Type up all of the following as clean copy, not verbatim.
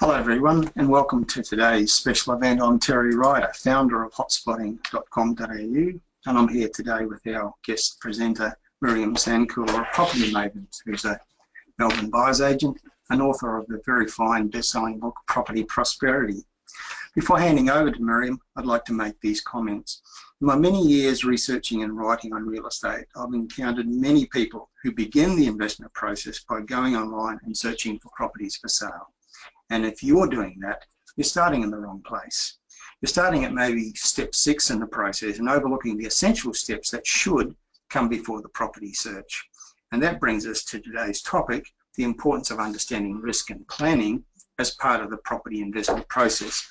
Hello everyone and welcome to today's special event. I'm Terry Ryder, founder of hotspotting.com.au, and I'm here today with our guest presenter Miriam Sandcooler, a property maven who's a Melbourne buyer's agent and author of the very fine best-selling book Property Prosperity. Before handing over to Miriam, I'd like to make these comments. In my many years researching and writing on real estate, I've encountered many people who begin the investment process by going online and searching for properties for sale. And if you're doing that, you're starting in the wrong place. You're starting at maybe step 6 in the process and overlooking the essential steps that should come before the property search. And that brings us to today's topic, the importance of understanding risk and planning as part of the property investment process.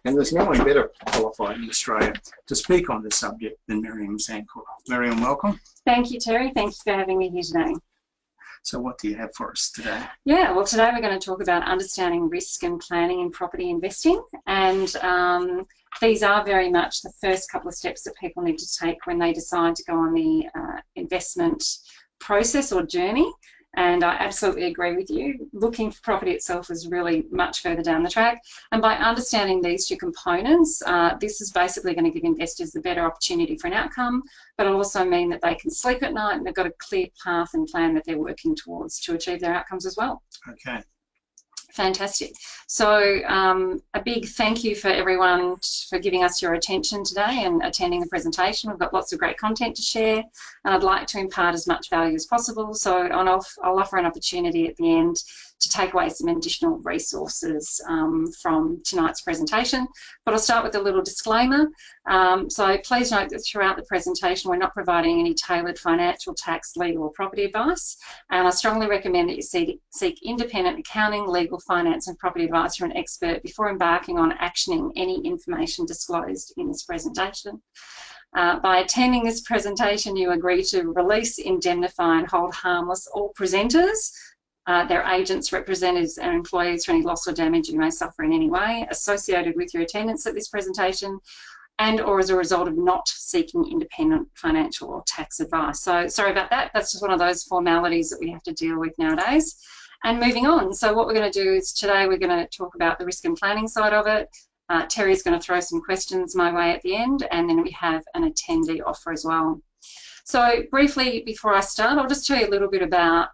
And there's no one better qualified in Australia to speak on this subject than Miriam Sandcooler. Miriam, welcome. Thank you, Terry. Thank you for having me here today. So what do you have for us today? Yeah, well, today we're going to talk about understanding risk and planning in property investing. And these are very much the first couple of steps that people need to take when they decide to go on the investment process or journey. And I absolutely agree with you. Looking for property itself is really much further down the track. And by understanding these two components, this is basically going to give investors the better opportunity for an outcome, but it'll also mean that they can sleep at night and they've got a clear path and plan that they're working towards to achieve their outcomes as well. Okay. Fantastic. So a big thank you for everyone for giving us your attention today and attending the presentation. We've got lots of great content to share and I'd like to impart as much value as possible. So I'll offer an opportunity at the end to take away some additional resources from tonight's presentation. But I'll start with a little disclaimer. So please note that throughout the presentation we're not providing any tailored financial, tax, legal or property advice, and I strongly recommend that you seek independent accounting, legal, finance and property advice from an expert before embarking on actioning any information disclosed in this presentation. By attending this presentation you agree to release, indemnify and hold harmless all presenters, their agents, representatives and employees for any loss or damage you may suffer in any way associated with your attendance at this presentation and or as a result of not seeking independent financial or tax advice. So sorry about that, that's just one of those formalities that we have to deal with nowadays. And moving on, so what we're going to do is today we're going to talk about the risk and planning side of it. Terry's going to throw some questions my way at the end, and then we have an attendee offer as well. So briefly before I start, I'll just tell you a little bit about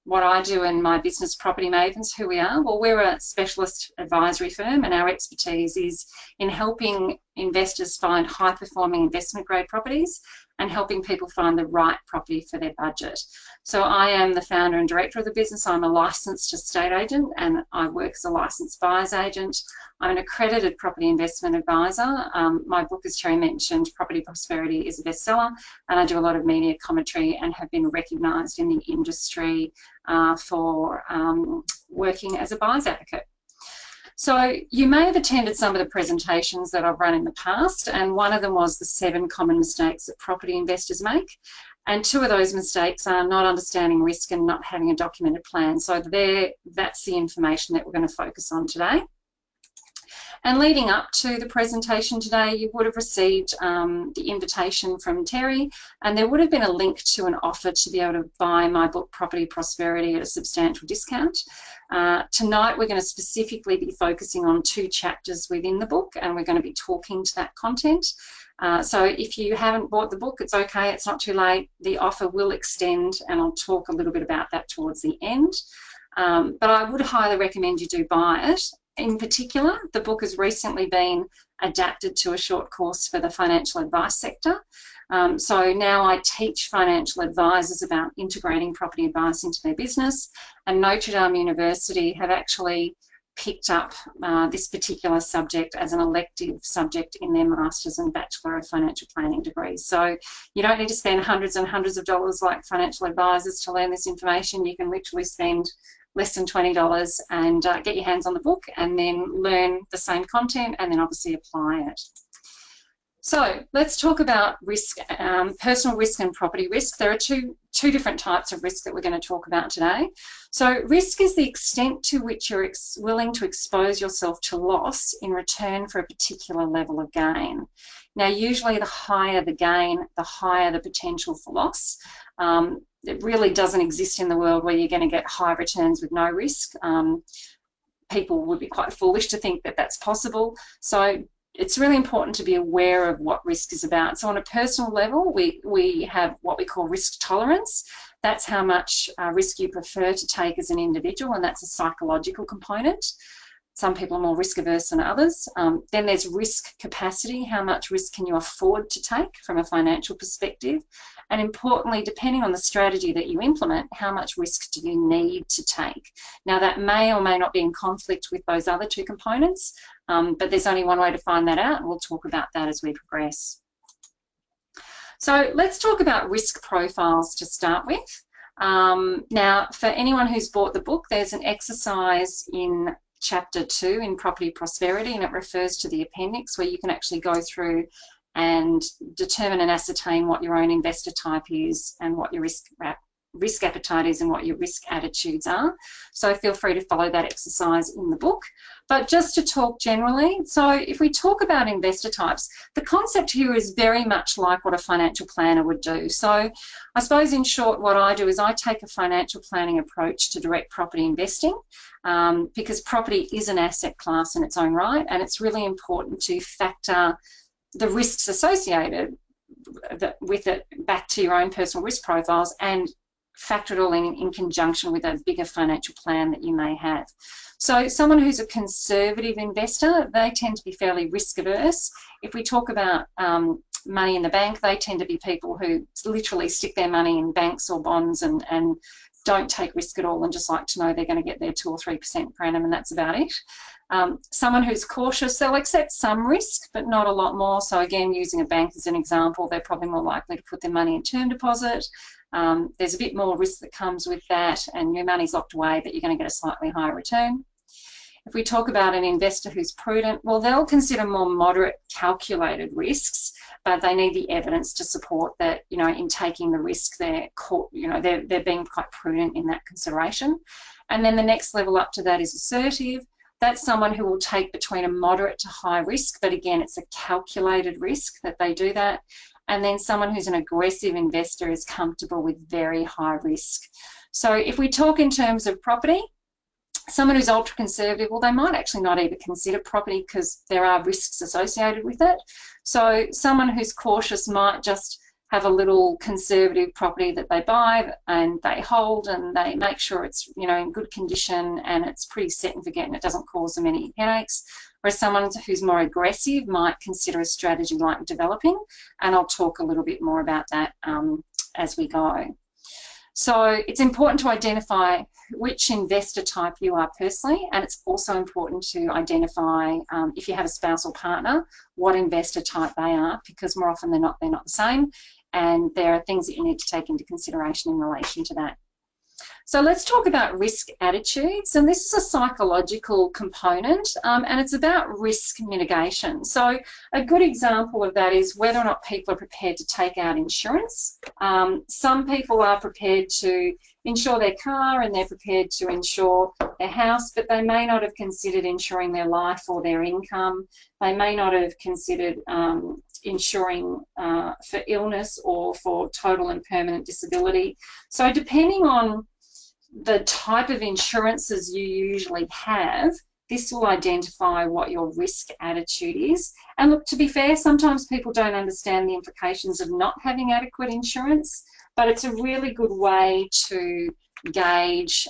what I do in my business, Property Mavens, who we are. Well, we're a specialist advisory firm and our expertise is in helping investors find high-performing investment-grade properties and helping people find the right property for their budget. So I am the founder and director of the business. I'm a licensed estate agent and I work as a licensed buyer's agent. I'm an accredited property investment advisor. My book, as Terry mentioned, Property Prosperity, is a bestseller, and I do a lot of media commentary and have been recognised in the industry for working as a buyer's advocate. So you may have attended some of the presentations that I've run in the past, and one of them was the 7 common mistakes that property investors make. And 2 of those mistakes are not understanding risk and not having a documented plan. So that's the information that we're going to focus on today. And leading up to the presentation today, you would have received the invitation from Terry, and there would have been a link to an offer to be able to buy my book, Property Prosperity, at a substantial discount. Tonight, we're going to specifically be focusing on 2 chapters within the book, and we're going to be talking to that content. So if you haven't bought the book, it's okay, it's not too late. The offer will extend, and I'll talk a little bit about that towards the end. But I would highly recommend you do buy it. In particular, the book has recently been adapted to a short course for the financial advice sector. So now I teach financial advisors about integrating property advice into their business, and Notre Dame University have actually picked up this particular subject as an elective subject in their Masters and Bachelor of Financial Planning degrees. So you don't need to spend hundreds and hundreds of dollars like financial advisors to learn this information. You can literally spend less than $20 and get your hands on the book and then learn the same content and then obviously apply it. So let's talk about risk, personal risk and property risk. There are two different types of risk that we're going to talk about today. So risk is the extent to which you're willing to expose yourself to loss in return for a particular level of gain. Now, usually the higher the gain, the higher the potential for loss. It really doesn't exist in the world where you're going to get high returns with no risk. people would be quite foolish to think that that's possible. So it's really important to be aware of what risk is about. So on a personal level, we have what we call risk tolerance. That's how much risk you prefer to take as an individual, and that's a psychological component. Some people are more risk averse than others. Then there's risk capacity. How much risk can you afford to take from a financial perspective? And importantly, depending on the strategy that you implement, how much risk do you need to take? Now, that may or may not be in conflict with those other two components, but there's only one way to find that out, and we'll talk about that as we progress. So let's talk about risk profiles to start with. Now, for anyone who's bought the book, there's an exercise in Chapter 2 in Property Prosperity, and it refers to the appendix where you can actually go through and determine and ascertain what your own investor type is and what your risk appetite is and what your risk attitudes are. So feel free to follow that exercise in the book. But just to talk generally, so if we talk about investor types, the concept here is very much like what a financial planner would do. So I suppose in short what I do is I take a financial planning approach to direct property investing, because property is an asset class in its own right, and it's really important to factor the risks associated with it back to your own personal risk profiles and factor it all in conjunction with a bigger financial plan that you may have. So someone who's a conservative investor, they tend to be fairly risk averse. If we talk about money in the bank, they tend to be people who literally stick their money in banks or bonds and don't take risk at all and just like to know they're going to get their 2 or 3% per annum, and that's about it. Someone who's cautious, they'll accept some risk, but not a lot more. So again, using a bank as an example, they're probably more likely to put their money in term deposit. There's a bit more risk that comes with that, and your money's locked away, but you're going to get a slightly higher return. If we talk about an investor who's prudent, well, they'll consider more moderate calculated risks, but they need the evidence to support that, you know, in taking the risk, they're being quite prudent in that consideration. And then the next level up to that is assertive. That's someone who will take between a moderate to high risk, but again, it's a calculated risk that they do that. And then someone who's an aggressive investor is comfortable with very high risk. So if we talk in terms of property, someone who's ultra conservative, well, they might actually not even consider property because there are risks associated with it. So someone who's cautious might just have a little conservative property that they buy and they hold, and they make sure it's, you know, in good condition and it's pretty set and forget and it doesn't cause them any headaches. Whereas someone who's more aggressive might consider a strategy like developing, and I'll talk a little bit more about that as we go. So it's important to identify which investor type you are personally, and it's also important to identify, if you have a spouse or partner, what investor type they are, because more often than not, they're not the same, and there are things that you need to take into consideration in relation to that. So let's talk about risk attitudes, and this is a psychological component, and it's about risk mitigation. So a good example of that is whether or not people are prepared to take out insurance. Some people are prepared to insure their car and they're prepared to insure their house, but they may not have considered insuring their life or their income. They may not have considered insuring for illness or for total and permanent disability. So depending on the type of insurances you usually have, this will identify what your risk attitude is. And look, to be fair, sometimes people don't understand the implications of not having adequate insurance, but it's a really good way to gauge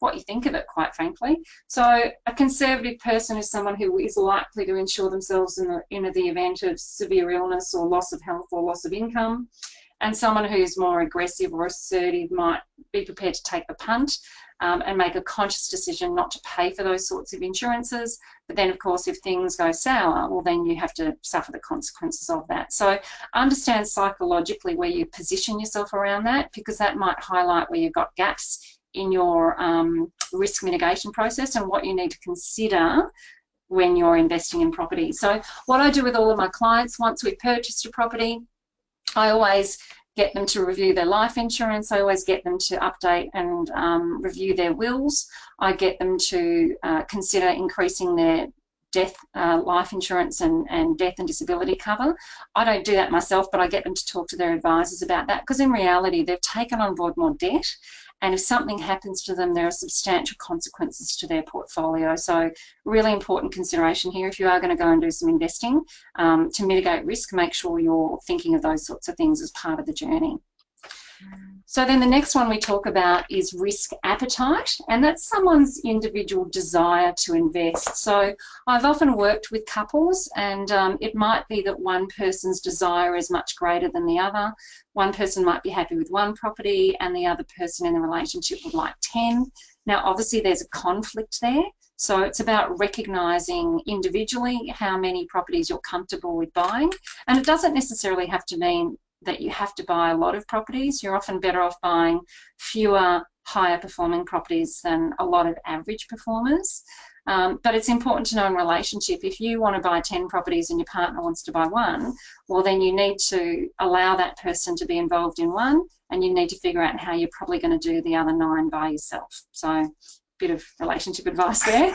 what you think of it, quite frankly. So a conservative person is someone who is likely to insure themselves in the event of severe illness or loss of health or loss of income. And someone who's more aggressive or assertive might be prepared to take the punt and make a conscious decision not to pay for those sorts of insurances. But then, of course, if things go sour, well, then you have to suffer the consequences of that. So understand psychologically where you position yourself around that, because that might highlight where you've got gaps in your risk mitigation process and what you need to consider when you're investing in property. So what I do with all of my clients, once we've purchased a property, I always get them to review their life insurance. I always get them to update and review their wills. I get them to consider increasing their death, life insurance and death and disability cover. I don't do that myself, but I get them to talk to their advisors about that, because in reality they've taken on board more debt, and if something happens to them, there are substantial consequences to their portfolio. So really important consideration here if you are going to go and do some investing. To mitigate risk, make sure you're thinking of those sorts of things as part of the journey. So then the next one we talk about is risk appetite, and that's someone's individual desire to invest. So I've often worked with couples, and it might be that one person's desire is much greater than the other. One person might be happy with one property and the other person in the relationship would like 10. Now obviously there's a conflict there, so it's about recognising individually how many properties you're comfortable with buying, and it doesn't necessarily have to mean that you have to buy a lot of properties. You're often better off buying fewer higher performing properties than a lot of average performers. But it's important to know in relationship, if you want to buy 10 properties and your partner wants to buy one, well then you need to allow that person to be involved in one, and you need to figure out how you're probably going to do the other 9 by yourself. So bit of relationship advice there.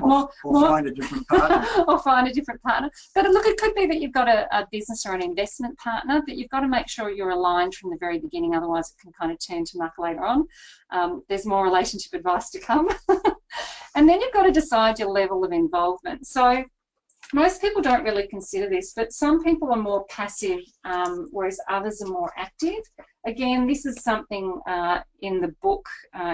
or find a different partner. Or find a different partner. But look, it could be that you've got a business or an investment partner, but you've got to make sure you're aligned from the very beginning, otherwise it can kind of turn to muck later on. There's more relationship advice to come. And then you've got to decide your level of involvement. So most people don't really consider this, but some people are more passive, whereas others are more active. Again, this is something in the book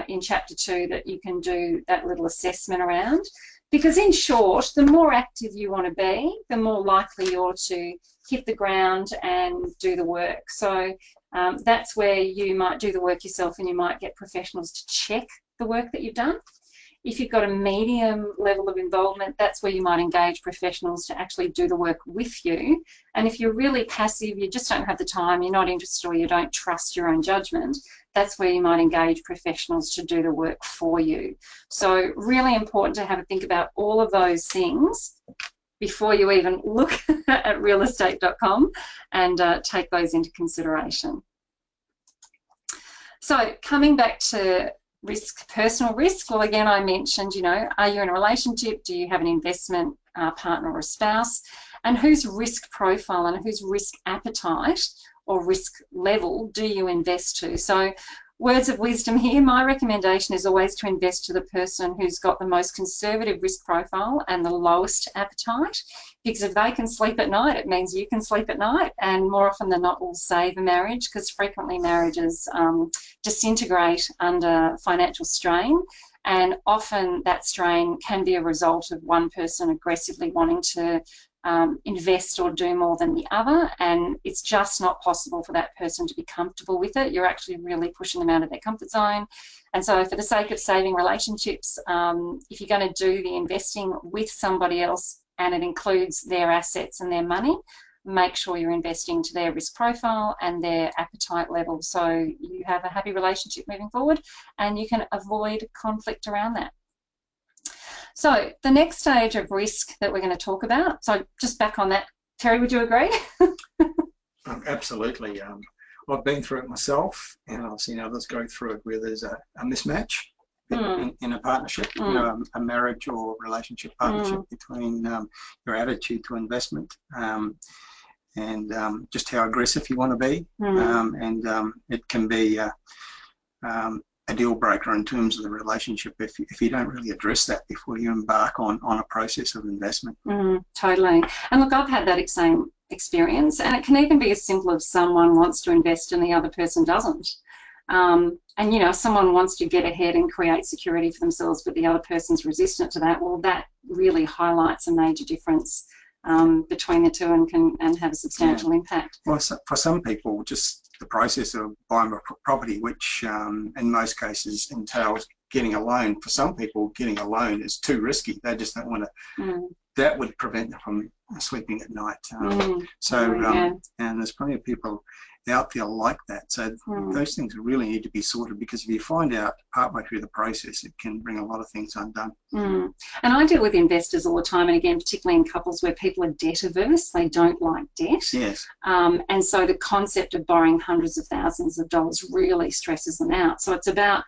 in chapter 2 that you can do that little assessment around. Because in short, the more active you want to be, the more likely you're to hit the ground and do the work. So that's where you might do the work yourself and you might get professionals to check the work that you've done. If you've got a medium level of involvement, that's where you might engage professionals to actually do the work with you. And if you're really passive, you just don't have the time, you're not interested, or you don't trust your own judgment, that's where you might engage professionals to do the work for you. So really important to have a think about all of those things before you even look at realestate.com and take those into consideration. So coming back to risk, personal risk, well again I mentioned, you know, are you in a relationship, do you have an investment partner or a spouse, and whose risk profile and whose risk appetite or risk level do you invest to? So words of wisdom here, my recommendation is always to invest to the person who's got the most conservative risk profile and the lowest appetite, because if they can sleep at night, it means you can sleep at night, and more often than not will save a marriage, because frequently marriages disintegrate under financial strain, and often that strain can be a result of one person aggressively wanting to invest or do more than the other, and it's just not possible for that person to be comfortable with it. You're actually really pushing them out of their comfort zone. And so for the sake of saving relationships, if you're going to do the investing with somebody else and it includes their assets and their money, make sure you're investing to their risk profile and their appetite level, so you have a happy relationship moving forward and you can avoid conflict around that. So the next stage of risk that we're going to talk about, so just back on that, Terry, would you agree? Absolutely. I've been through it myself, and I've seen others go through it where there's a mismatch in a partnership, you know, a marriage or relationship partnership between your attitude to investment and just how aggressive you want to be. It can be a deal breaker in terms of the relationship if you don't really address that before you embark on a process of investment. Totally. And look, I've had that same experience, and it can even be as simple as someone wants to invest and the other person doesn't. And you know, someone wants to get ahead and create security for themselves, but the other person's resistant to that. Well, that really highlights a major difference between the two and have a substantial impact. Well, for some people, just the process of buying a property, which in most cases entails getting a loan. For some people, getting a loan is too risky. They just don't want to. That would prevent them from sleeping at night. And there's plenty of people out there like that. So those things really need to be sorted, because if you find out partway through the process, it can bring a lot of things undone. And I deal with investors all the time, and again, particularly in couples where people are debt averse, they don't like debt. Yes. And so the concept of borrowing hundreds of thousands of dollars really stresses them out. So it's about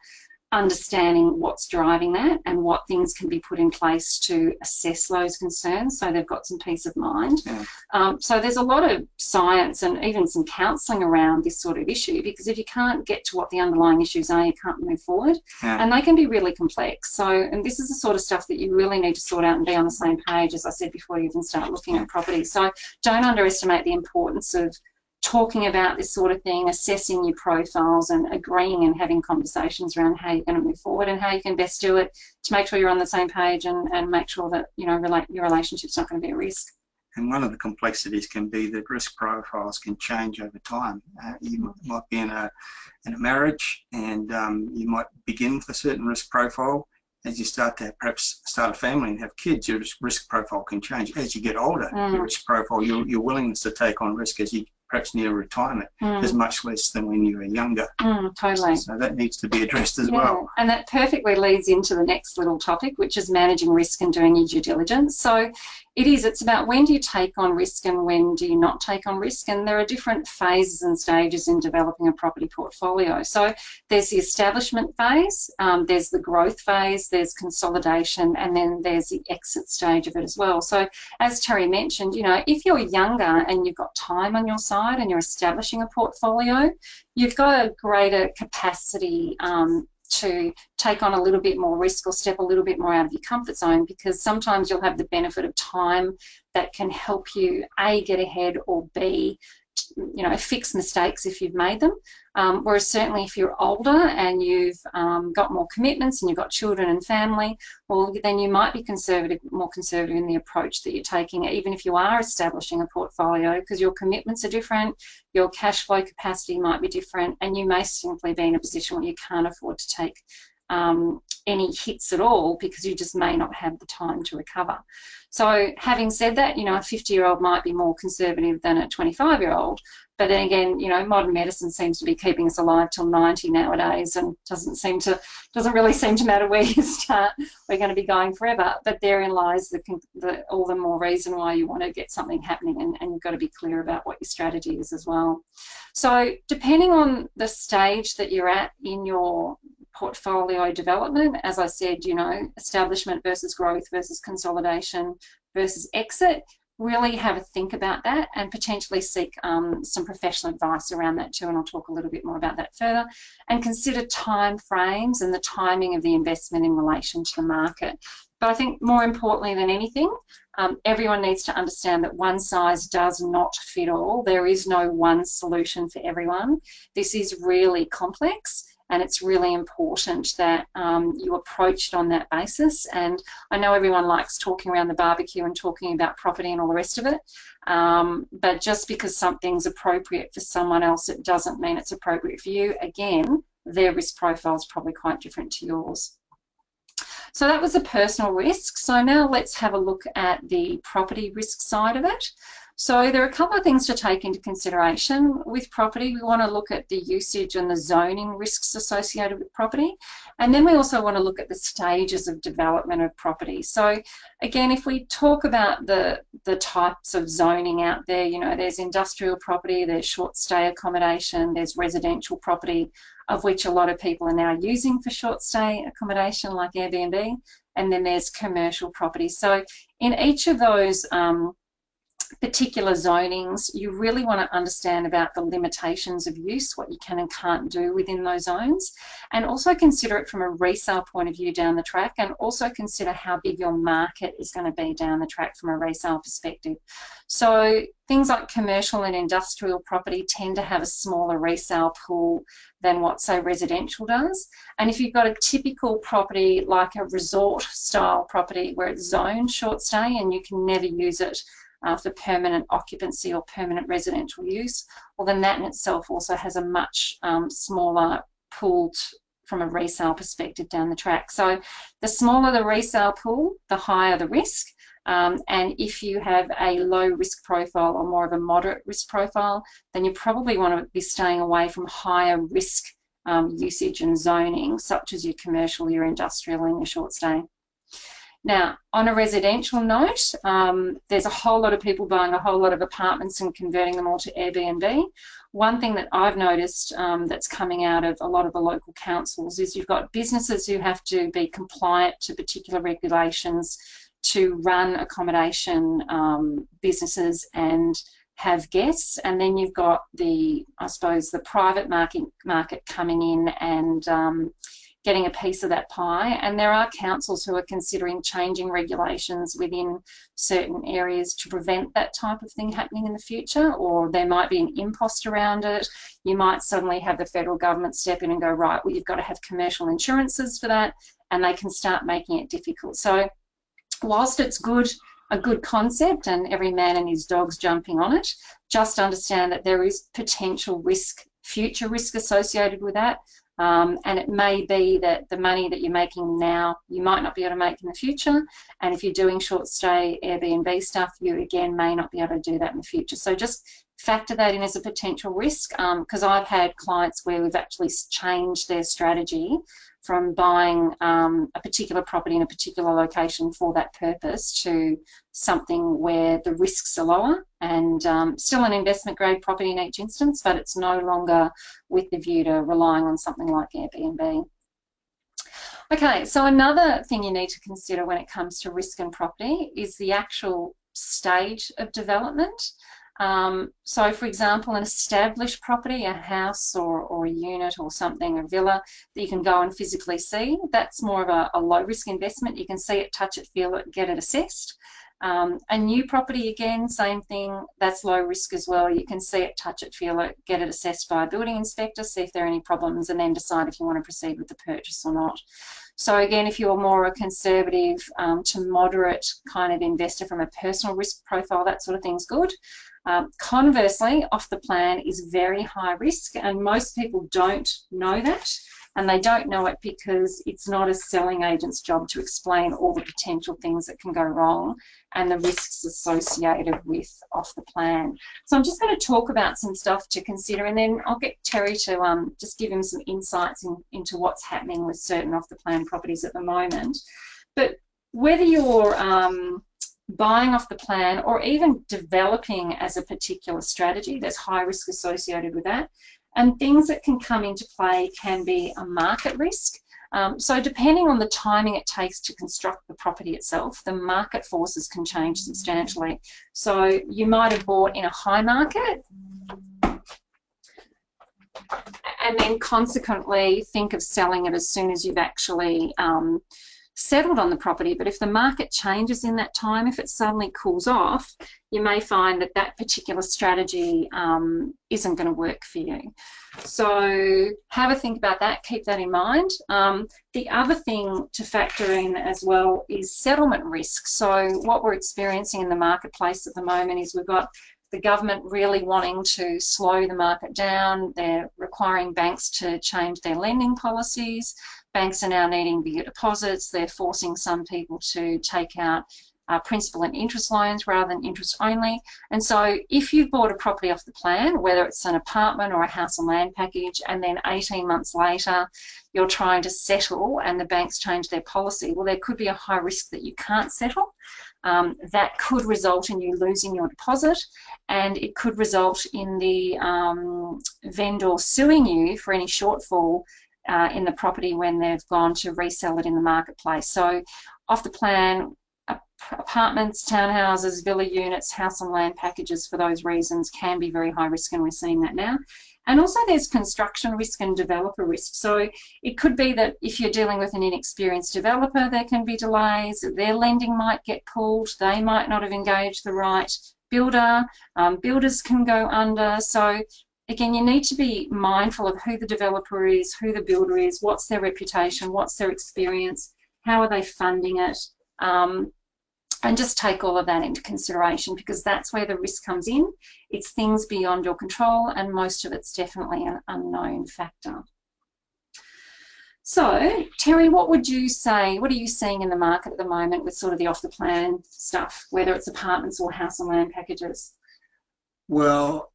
understanding what's driving that and what things can be put in place to assess those concerns so they've got some peace of mind. Yeah. So there's a lot of science and even some counselling around this sort of issue, because if you can't get to what the underlying issues are, you can't move forward. Yeah. And they can be really complex. So, and this is the sort of stuff that you really need to sort out and be on the same page, as I said before you even start looking at property. So don't underestimate the importance of talking about this sort of thing, assessing your profiles and agreeing and having conversations around how you're going to move forward and how you can best do it to make sure you're on the same page and make sure that, you know, your relationship's not going to be at risk. And one of the complexities can be that risk profiles can change over time. You might be in a marriage, and you might begin with a certain risk profile. As you start to perhaps start a family and have kids, your risk profile can change. As you get older, your risk profile, your willingness to take on risk as you perhaps near retirement is much less than when you were younger. Totally. So that needs to be addressed as well. And that perfectly leads into the next little topic, which is managing risk and doing your due diligence. So it's about when do you take on risk and when do you not take on risk, and there are different phases and stages in developing a property portfolio. So there's the establishment phase, there's the growth phase, there's consolidation, and then there's the exit stage of it as well. So as Terry mentioned, you know, if you're younger and you've got time on your side and you're establishing a portfolio, you've got a greater capacity to take on a little bit more risk or step a little bit more out of your comfort zone, because sometimes you'll have the benefit of time that can help you A, get ahead, or B, you know, fix mistakes if you've made them. Whereas certainly if you're older and you've got more commitments and you've got children and family, well, then you might be more conservative in the approach that you're taking, even if you are establishing a portfolio, because your commitments are different, your cash flow capacity might be different, and you may simply be in a position where you can't afford to take any hits at all because you just may not have the time to recover. So having said that, you know, a 50-year-old might be more conservative than a 25-year-old, but then again, you know, modern medicine seems to be keeping us alive till 90 nowadays, and doesn't really seem to matter where you start. We're going to be going forever. But therein lies all the more reason why you want to get something happening, and you've got to be clear about what your strategy is as well. So depending on the stage that you're at in your portfolio development, as I said, you know, establishment versus growth versus consolidation versus exit, really have a think about that and potentially seek some professional advice around that too, and I'll talk a little bit more about that further. And consider time frames and the timing of the investment in relation to the market. But I think more importantly than anything, everyone needs to understand that one size does not fit all. There is no one solution for everyone. This is really complex, and it's really important that you approach it on that basis. And I know everyone likes talking around the barbecue and talking about property and all the rest of it, but just because something's appropriate for someone else, it doesn't mean it's appropriate for you. Again, their risk profile is probably quite different to yours. So that was the personal risk. So now let's have a look at the property risk side of it. So there are a couple of things to take into consideration. With property, we want to look at the usage and the zoning risks associated with property. And then we also want to look at the stages of development of property. So again, if we talk about the types of zoning out there, you know, there's industrial property, there's short stay accommodation, there's residential property, of which a lot of people are now using for short stay accommodation like Airbnb, and then there's commercial property. So in each of those particular zonings, you really want to understand about the limitations of use, what you can and can't do within those zones, and also consider it from a resale point of view down the track, and also consider how big your market is going to be down the track from a resale perspective. So things like commercial and industrial property tend to have a smaller resale pool than what, say, residential does. And if you've got a typical property like a resort style property where it's zoned short stay and you can never use it for permanent occupancy or permanent residential use, well then that in itself also has a much smaller pool from a resale perspective down the track. So the smaller the resale pool, the higher the risk. And if you have a low risk profile or more of a moderate risk profile, then you probably want to be staying away from higher risk usage and zoning, such as your commercial, your industrial and your short stay. Now, on a residential note, there's a whole lot of people buying a whole lot of apartments and converting them all to Airbnb. one thing that I've noticed that's coming out of a lot of the local councils is you've got businesses who have to be compliant to particular regulations to run accommodation businesses and have guests, and then you've got the, I suppose, the private market coming in and getting a piece of that pie. And there are councils who are considering changing regulations within certain areas to prevent that type of thing happening in the future, or there might be an impost around it. You might suddenly have the federal government step in and go, right, well, you've got to have commercial insurances for that, and they can start making it difficult. So whilst it's a good concept and every man and his dog's jumping on it, just understand that there is potential risk, future risk associated with that. And it may be that the money that you're making now, you might not be able to make in the future. And if you're doing short stay Airbnb stuff, you again may not be able to do that in the future. So just factor that in as a potential risk, because I've had clients where we've actually changed their strategy from buying a particular property in a particular location for that purpose to something where the risks are lower and still an investment grade property in each instance, but it's no longer with the view to relying on something like Airbnb. Okay, so another thing you need to consider when it comes to risk and property is the actual stage of development. So for example, an established property, a house or a unit or something, a villa that you can go and physically see, that's more of a low risk investment. You can see it, touch it, feel it, get it assessed. A new property, again, same thing, that's low risk as well. You can see it, touch it, feel it, get it assessed by a building inspector, see if there are any problems, and then decide if you want to proceed with the purchase or not. So again, if you're more a conservative to moderate kind of investor from a personal risk profile, that sort of thing's good. Conversely, off the plan is very high risk, and most people don't know that, and they don't know it because it's not a selling agent's job to explain all the potential things that can go wrong and the risks associated with off the plan. So I'm just going to talk about some stuff to consider, and then I'll get Terry to just give him some insights into what's happening with certain off the plan properties at the moment. But whether you're buying off the plan or even developing as a particular strategy, there's high risk associated with that. And things that can come into play can be a market risk. So depending on the timing it takes to construct the property itself, the market forces can change substantially. So you might have bought in a high market and then consequently think of selling it as soon as you've actually settled on the property. But if the market changes in that time, if it suddenly cools off, you may find that that particular strategy isn't going to work for you. So have a think about that, keep that in mind. The other thing to factor in as well is settlement risk. So what we're experiencing in the marketplace at the moment is we've got the government really wanting to slow the market down. They're requiring banks to change their lending policies. Banks are now needing bigger deposits. They're forcing some people to take out principal and interest loans rather than interest only. And so if you've bought a property off the plan, whether it's an apartment or a house and land package, and then 18 months later you're trying to settle and the banks change their policy, well, there could be a high risk that you can't settle. That could result in you losing your deposit, and it could result in the vendor suing you for any shortfall in the property when they've gone to resell it in the marketplace. So off the plan, apartments, townhouses, villa units, house and land packages for those reasons can be very high risk, and we're seeing that now. And also there's construction risk and developer risk. So it could be that if you're dealing with an inexperienced developer, there can be delays, their lending might get pulled, they might not have engaged the right builder, builders can go under. So again, you need to be mindful of who the developer is, who the builder is, what's their reputation, what's their experience, how are they funding it, and just take all of that into consideration, because that's where the risk comes in. It's things beyond your control, and most of it's definitely an unknown factor. So, Terry, what would you say, what are you seeing in the market at the moment with sort of the off-the-plan stuff, whether it's apartments or house and land packages? Well,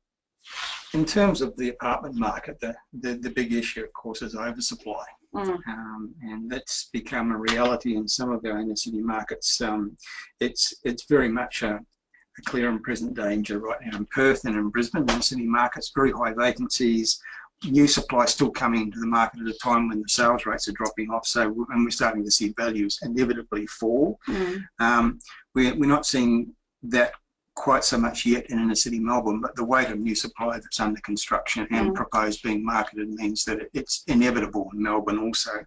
in terms of the apartment market, the big issue, of course, is oversupply. And that's become a reality in some of our inner city markets. It's very much a a clear and present danger right now in Perth and in Brisbane, in city markets, very high vacancies, new supply still coming into the market at a time when the sales rates are dropping off. So, and we're starting to see values inevitably fall. We're not seeing that quite so much yet in inner city Melbourne, but the weight of new supply that's under construction and proposed being marketed means that it's inevitable in Melbourne also.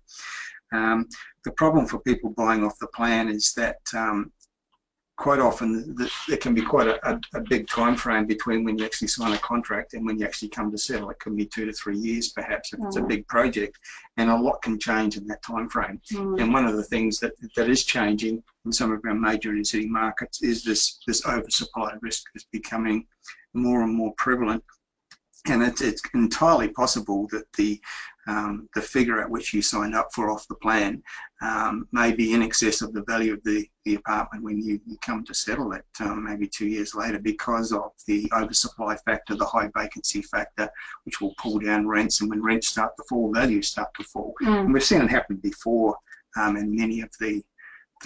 The problem for people buying off the plan is that quite often there can be quite a big time frame between when you actually sign a contract and when you actually come to settle. It can be 2 to 3 years perhaps if it's a big project, and a lot can change in that time frame. And one of the things that is changing in some of our major inner city markets is this oversupply risk is becoming more and more prevalent. And it's entirely possible that the figure at which you signed up for off the plan may be in excess of the value of the apartment when you come to settle it maybe 2 years later, because of the oversupply factor, the high vacancy factor, which will pull down rents, and when rents start to fall, values start to fall. And we've seen it happen before in many of the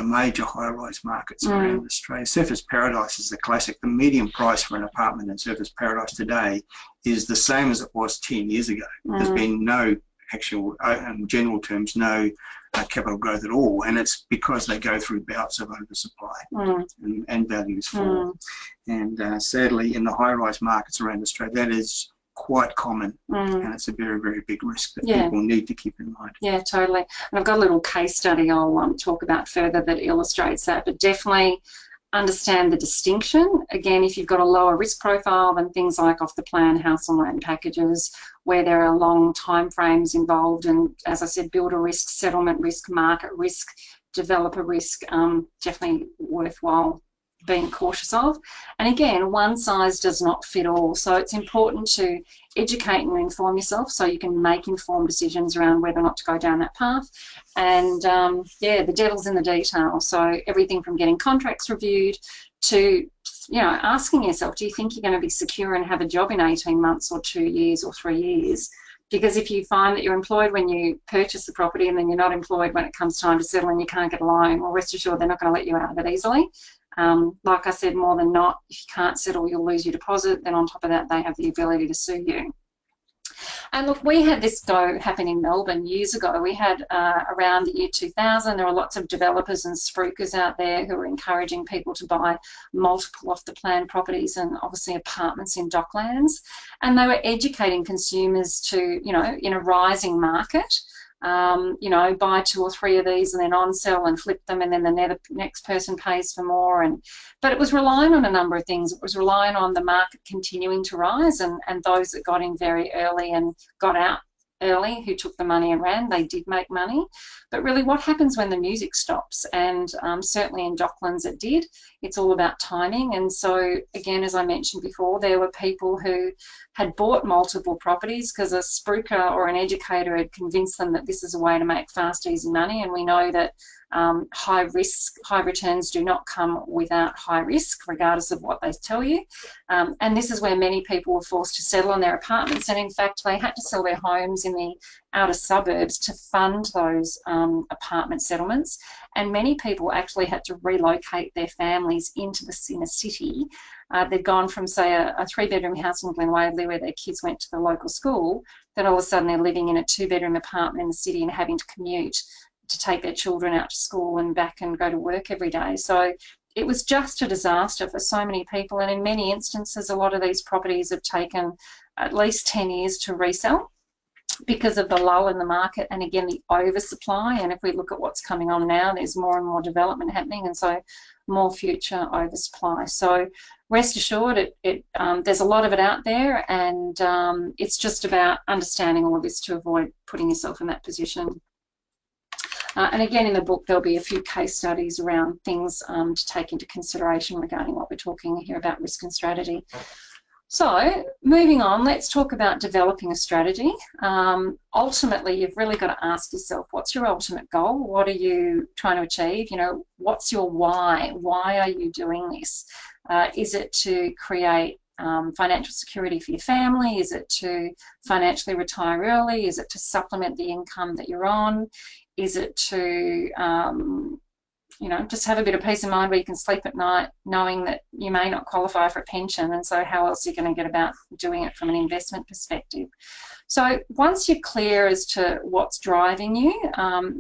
major high-rise markets around Australia. Surfers Paradise is the classic. The median price for an apartment in Surfers Paradise today is the same as it was 10 years ago. There's been no actual, in general terms, no capital growth at all, and it's because they go through bouts of oversupply and values fall. And sadly, in the high-rise markets around Australia, that is quite common, and it's a very, very big risk that people need to keep in mind. Yeah, totally. And I've got a little case study I'll talk about further that illustrates that, but definitely understand the distinction. Again, if you've got a lower risk profile than things like off the plan house and land packages, where there are long time frames involved, and as I said, builder risk, settlement risk, market risk, developer risk, definitely worthwhile being cautious of. And again, one size does not fit all, so it's important to educate and inform yourself so you can make informed decisions around whether or not to go down that path. And yeah, the devil's in the detail, so everything from getting contracts reviewed to asking yourself, do you think you're going to be secure and have a job in 18 months or 2 years or 3 years? Because if you find that you're employed when you purchase the property and then you're not employed when it comes time to settle and you can't get a loan, well, rest assured they're not going to let you out of it easily. Like I said, more than not, if you can't settle, you'll lose your deposit. Then on top of that, they have the ability to sue you. And look, we had this happen in Melbourne years ago. We had around the year 2000, there were lots of developers and spruikers out there who were encouraging people to buy multiple off-the-plan properties and obviously apartments in docklands. And they were educating consumers to, in a rising market, buy 2 or 3 of these and then on sell and flip them, and then the next person pays for more. But it was relying on a number of things. It was relying on the market continuing to rise, and those that got in very early and got out early, who took the money and ran, they did make money. But really, what happens when the music stops? And certainly in Docklands it did. It's all about timing. And so again, as I mentioned before, there were people who had bought multiple properties because a spruiker or an educator had convinced them that this is a way to make fast, easy money. And we know that high returns do not come without high risk, regardless of what they tell you. And this is where many people were forced to settle on their apartments, and in fact they had to sell their homes in the outer suburbs to fund those apartment settlements. And many people actually had to relocate their families into the inner city. They'd gone from, say, a 3-bedroom house in Glen Waverley where their kids went to the local school, then all of a sudden they're living in a 2-bedroom apartment in the city and having to commute to take their children out to school and back and go to work every day. So it was just a disaster for so many people, and in many instances a lot of these properties have taken at least 10 years to resell because of the lull in the market and again the oversupply. And if we look at what's coming on now, there's more and more development happening, and so more future oversupply. So rest assured, there's a lot of it out there, and it's just about understanding all of this to avoid putting yourself in that position. And again, in the book, there'll be a few case studies around things to take into consideration regarding what we're talking here about risk and strategy. So moving on, let's talk about developing a strategy. Ultimately, you've really got to ask yourself, what's your ultimate goal? What are you trying to achieve? What's your why? Why are you doing this? Is it to create financial security for your family? Is it to financially retire early? Is it to supplement the income that you're on? Is it to you know, just have a bit of peace of mind where you can sleep at night knowing that you may not qualify for a pension, and so how else are you going to get about doing it from an investment perspective? So once you're clear as to what's driving you,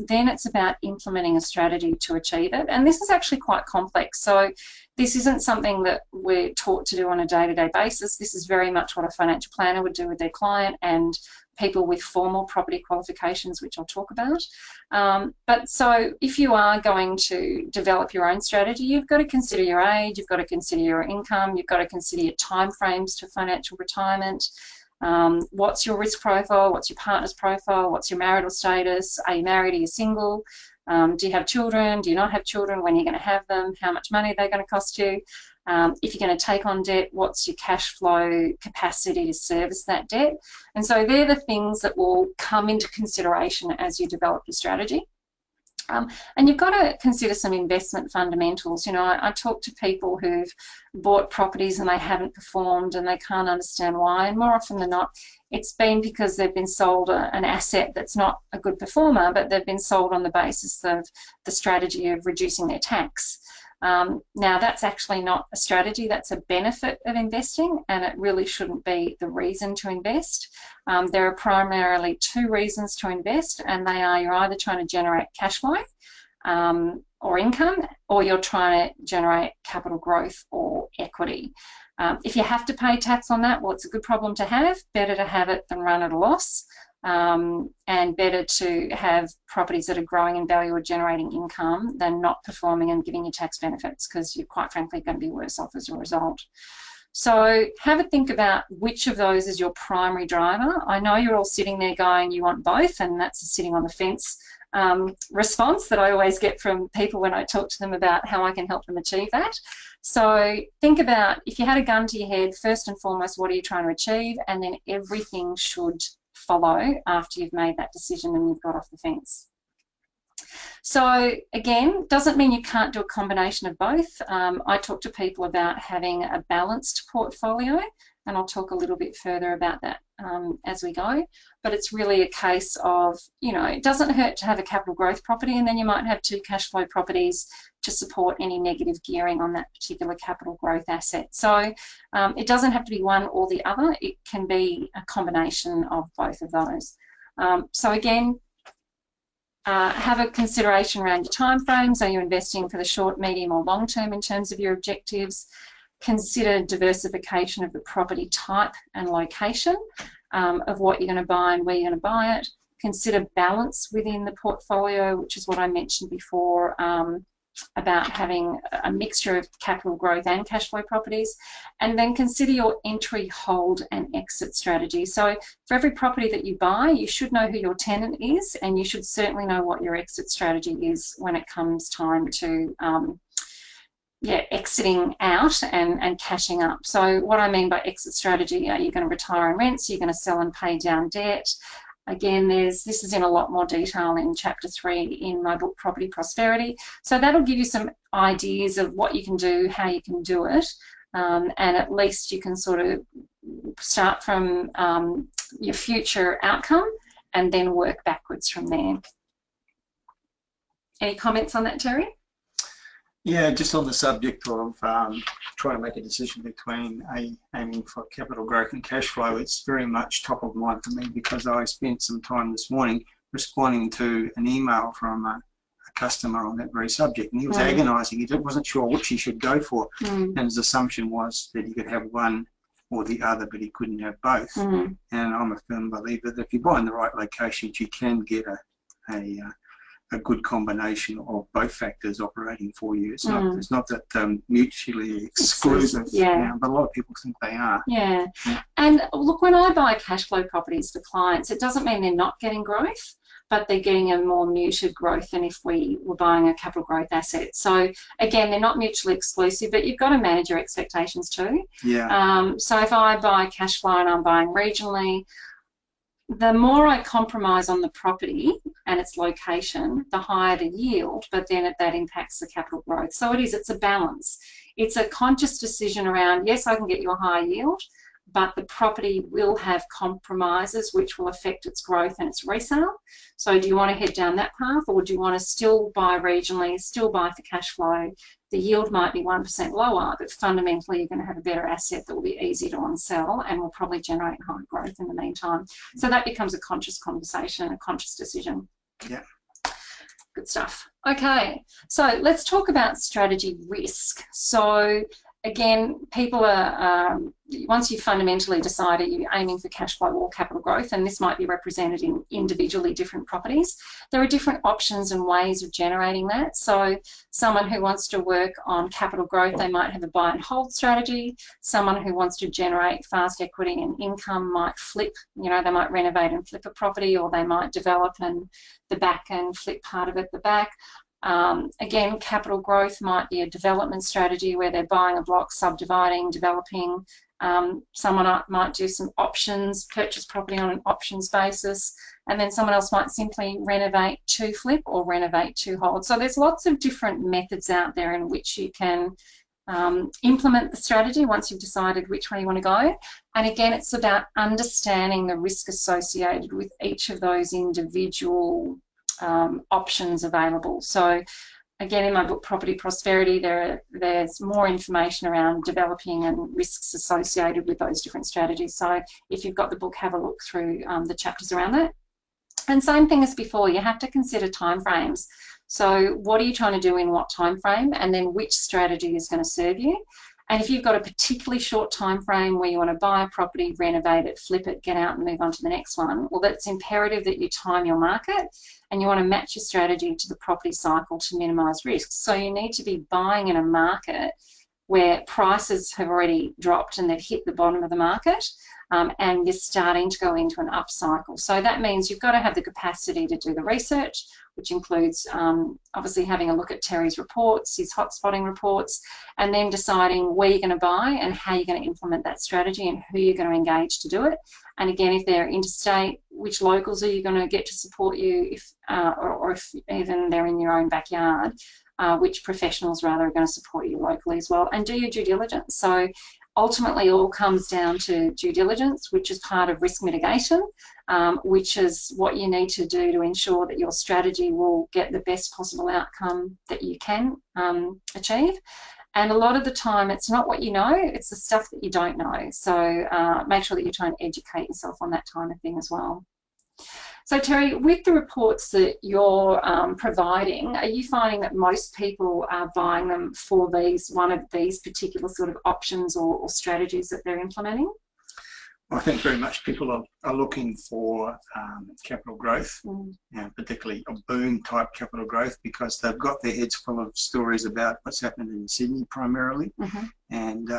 then it's about implementing a strategy to achieve it. And this is actually quite complex. So this isn't something that we're taught to do on a day-to-day basis. This is very much what a financial planner would do with their client and people with formal property qualifications, which I'll talk about. But so if you are going to develop your own strategy, you've got to consider your age, you've got to consider your income, you've got to consider your timeframes to financial retirement. What's your risk profile? What's your partner's profile? What's your marital status? Are you married? Are you single? Do you have children? Do you not have children? When are you going to have them? How much money are they going to cost you? If you're going to take on debt, what's your cash flow capacity to service that debt? And so they're the things that will come into consideration as you develop your strategy. And you've got to consider some investment fundamentals. You know, I talk to people who've bought properties and they haven't performed and they can't understand why. And more often than not, it's been because they've been sold an asset that's not a good performer, but they've been sold on the basis of the strategy of reducing their tax. Now, that's actually not a strategy, that's a benefit of investing, and it really shouldn't be the reason to invest. There are primarily two reasons to invest, and they are you're either trying to generate cash flow or income, or you're trying to generate capital growth or equity. If you have to pay tax on that, well, it's a good problem to have. Better to have it than run at a loss. And better to have properties that are growing in value or generating income than not performing and giving you tax benefits, because you're quite frankly going to be worse off as a result. So have a think about which of those is your primary driver. I know you're all sitting there going you want both, and that's a sitting on the fence response that I always get from people when I talk to them about how I can help them achieve that. So think about, if you had a gun to your head, first and foremost, what are you trying to achieve? And then everything should follow after you've made that decision and you've got off the fence. So again, doesn't mean you can't do a combination of both. I talk to people about having a balanced portfolio, and I'll talk a little bit further about that as we go. But it's really a case of, you know, it doesn't hurt to have a capital growth property, and then you might have two cash flow properties to support any negative gearing on that particular capital growth asset. So it doesn't have to be one or the other. It can be a combination of both of those. So again, have a consideration around your timeframes. Are you investing for the short, medium or long term in terms of your objectives? Consider diversification of the property type and location of what you're going to buy and where you're going to buy it. Consider balance within the portfolio, which is what I mentioned before about having a mixture of capital growth and cash flow properties. And then consider your entry, hold and exit strategy. So for every property that you buy, you should know who your tenant is, and you should certainly know what your exit strategy is when it comes time to exiting out and cashing up. So what I mean by exit strategy, are you going to retire on rents? Are you going to sell and pay down debt? Again, this is in a lot more detail in Chapter 3 in my book, Property Prosperity. So that'll give you some ideas of what you can do, how you can do it, and at least you can sort of start from your future outcome and then work backwards from there. Any comments on that, Terry? Yeah, just on the subject of trying to make a decision between aiming for capital growth and cash flow, it's very much top of mind for me, because I spent some time this morning responding to an email from a customer on that very subject, and he was agonising. He wasn't sure which he should go for, and his assumption was that he could have one or the other, but he couldn't have both. And I'm a firm believer that if you buy in the right locations, you can get a good combination of both factors operating for you. It's not that mutually exclusive, but a lot of people think they are. Yeah, and look, when I buy cash flow properties for clients, it doesn't mean they're not getting growth, but they're getting a more muted growth than if we were buying a capital growth asset. So again, they're not mutually exclusive, but you've got to manage your expectations too. Yeah. So if I buy cash flow and I'm buying regionally, the more I compromise on the property and its location, the higher the yield, but then that impacts the capital growth. So it's a balance. It's a conscious decision around, yes, I can get you a higher yield, but the property will have compromises which will affect its growth and its resale. So do you want to head down that path, or do you want to still buy regionally, still buy for cash flow? The yield might be 1% lower, but fundamentally you're going to have a better asset that will be easy to on-sell and will probably generate high growth in the meantime. So that becomes a conscious conversation, a conscious decision. Yeah. Good stuff. Okay, so let's talk about strategy risk. So again, people are, once you've fundamentally decided you're aiming for cash flow or capital growth, and this might be represented in individually different properties, there are different options and ways of generating that. So someone who wants to work on capital growth, they might have a buy and hold strategy. Someone who wants to generate fast equity and income might flip, you know, they might renovate and flip a property, or they might develop and the back and flip part of it at the back. Again, capital growth might be a development strategy where they're buying a block, subdividing, developing. Someone might do some options, purchase property on an options basis, and then someone else might simply renovate to flip or renovate to hold. So there's lots of different methods out there in which you can implement the strategy once you've decided which way you want to go. And again, it's about understanding the risk associated with each of those individual options available. So again, in my book Property Prosperity, there's more information around developing and risks associated with those different strategies. So if you've got the book, have a look through the chapters around that. And same thing as before, you have to consider timeframes. So what are you trying to do in what time frame, and then which strategy is going to serve you. And if you've got a particularly short time frame where you want to buy a property, renovate it, flip it, get out and move on to the next one, well, that's imperative that you time your market and you want to match your strategy to the property cycle to minimise risks. So you need to be buying in a market where prices have already dropped and they've hit the bottom of the market, and you're starting to go into an up cycle. So that means you've got to have the capacity to do the research, which includes obviously having a look at Terry's reports, his hotspotting reports, and then deciding where you're going to buy and how you're going to implement that strategy and who you're going to engage to do it. And again, if they're interstate, which locals are you going to get to support you, if, or if even they're in your own backyard, which professionals rather are going to support you locally as well, and do your due diligence. So ultimately, it all comes down to due diligence, which is part of risk mitigation, which is what you need to do to ensure that your strategy will get the best possible outcome that you can achieve. And a lot of the time, it's not what you know, it's the stuff that you don't know. So make sure that you try and educate yourself on that kind of thing as well. So Terry, with the reports that you're providing, are you finding that most people are buying them for one of these particular sort of options or strategies that they're implementing? Well, I think very much people are looking for capital growth, particularly a boom type capital growth, because they've got their heads full of stories about what's happened in Sydney primarily, and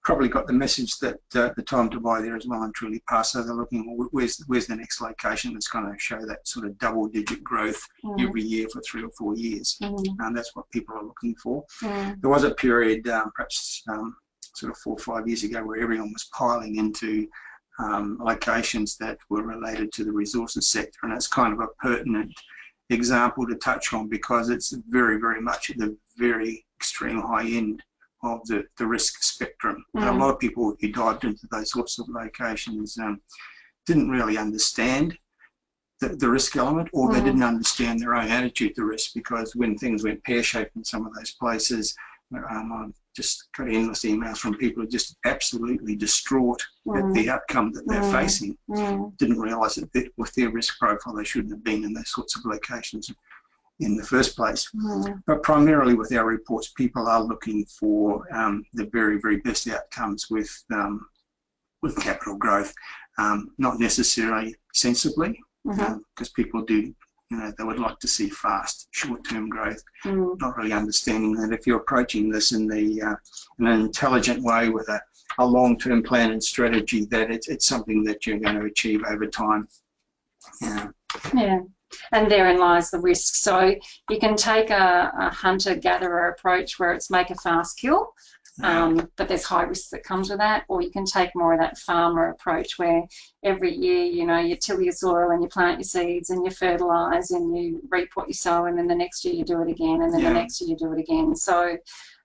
probably got the message that the time to buy there is well and truly past. So they're looking, well, where's the next location that's going to show that sort of double-digit growth every year for 3 or 4 years, and that's what people are looking for. There was a period, perhaps sort of 4 or 5 years ago, where everyone was piling into locations that were related to the resources sector, and it's kind of a pertinent example to touch on because it's very, very much at the very extreme high end of the risk spectrum. And a lot of people who dived into those sorts of locations didn't really understand the risk element, or they didn't understand their own attitude to risk, because when things went pear-shaped in some of those places, I've just got endless emails from people who are just absolutely distraught at the outcome that they're facing. Didn't realise that with their risk profile they shouldn't have been in those sorts of locations in the first place. But primarily with our reports, people are looking for the very, very best outcomes with capital growth, not necessarily sensibly, because people do, they would like to see fast, short-term growth, not really understanding that if you're approaching this in an intelligent way with a long-term plan and strategy, that it's something that you're going to achieve over time. Yeah. And therein lies the risk. So you can take a hunter-gatherer approach where it's make a fast kill, but there's high risk that comes with that, or you can take more of that farmer approach where every year, you till your soil and you plant your seeds and you fertilise and you reap what you sow, and then the next year you do it again, and then the next year you do it again. So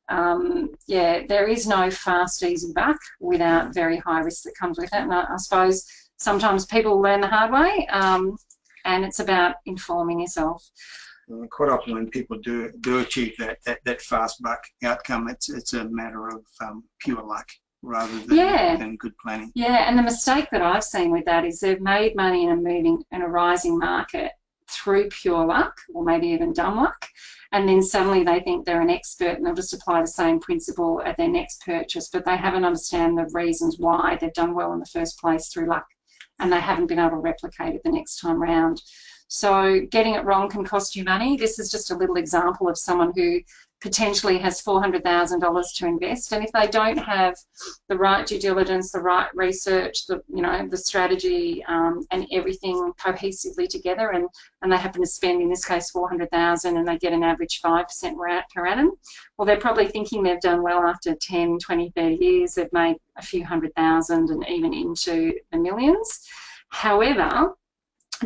yeah, there is no fast, easy buck without very high risk that comes with it. And I suppose sometimes people learn the hard way, and it's about informing yourself. Quite often when people do achieve that fast buck outcome, it's a matter of pure luck rather than good planning. Yeah, and the mistake that I've seen with that is they've made money in a rising market through pure luck, or maybe even dumb luck, and then suddenly they think they're an expert and they'll just apply the same principle at their next purchase, but they haven't understand the reasons why they've done well in the first place through luck, and they haven't been able to replicate it the next time round. So getting it wrong can cost you money. This is just a little example of someone who potentially has $400,000 to invest, and if they don't have the right due diligence, the right research, the strategy, and everything cohesively together, and they happen to spend, in this case, $400,000, and they get an average 5% per annum, well, they're probably thinking they've done well after 10, 20, 30 years. They've made a few $100,000 and even into the millions. However,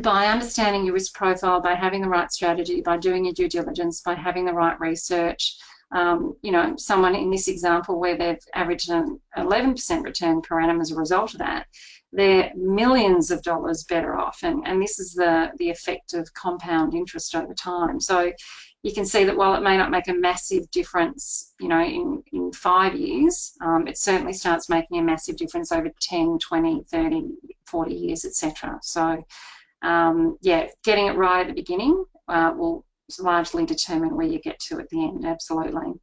by understanding your risk profile, by having the right strategy, by doing your due diligence, by having the right research, someone in this example where they've averaged an 11% return per annum as a result of that, they're millions of dollars better off. And this is the effect of compound interest over time. So you can see that while it may not make a massive difference, in 5 years, it certainly starts making a massive difference over 10, 20, 30, 40 years, etc. So yeah, getting it right at the beginning will largely determine where you get to at the end, absolutely.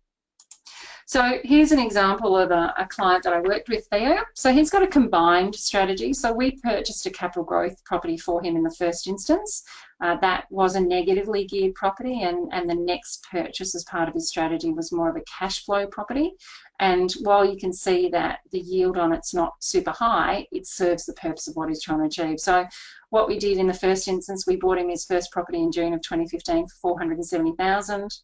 So here's an example of a client that I worked with, Theo. So he's got a combined strategy. So we purchased a capital growth property for him in the first instance. That was a negatively geared property, and the next purchase as part of his strategy was more of a cash flow property. And while you can see that the yield on it's not super high, it serves the purpose of what he's trying to achieve. So what we did in the first instance, we bought him his first property in June of 2015 for $470,000.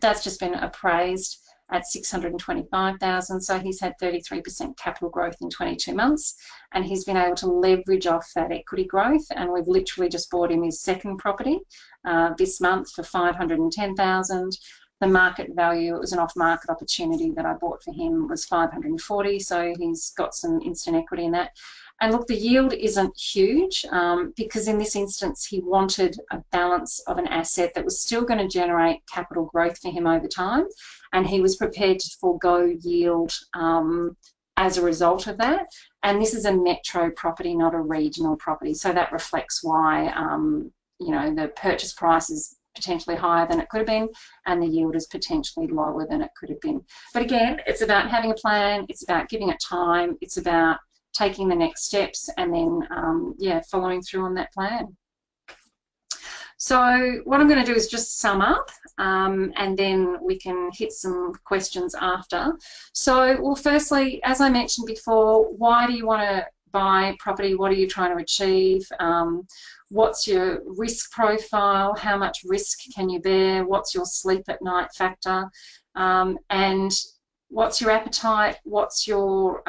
That's just been appraised at $625,000, so he's had 33% capital growth in 22 months, and he's been able to leverage off that equity growth. And we've literally just bought him his second property this month for $510,000. The market value, it was an off-market opportunity that I bought for him, was $540,000, so he's got some instant equity in that. And look, the yield isn't huge because in this instance he wanted a balance of an asset that was still going to generate capital growth for him over time, and he was prepared to forego yield as a result of that. And this is a metro property, not a regional property, so that reflects why the purchase price is potentially higher than it could have been, and the yield is potentially lower than it could have been. But again, it's about having a plan, it's about giving it time, it's about taking the next steps, and then following through on that plan. So what I'm going to do is just sum up, and then we can hit some questions after. So, well, firstly, as I mentioned before, why do you want to buy property? What are you trying to achieve? What's your risk profile? How much risk can you bear? What's your sleep at night factor? And what's your appetite? What's your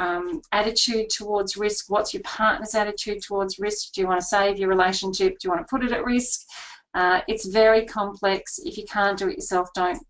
attitude towards risk? What's your partner's attitude towards risk? Do you want to save your relationship? Do you want to put it at risk? It's very complex. If you can't do it yourself, don't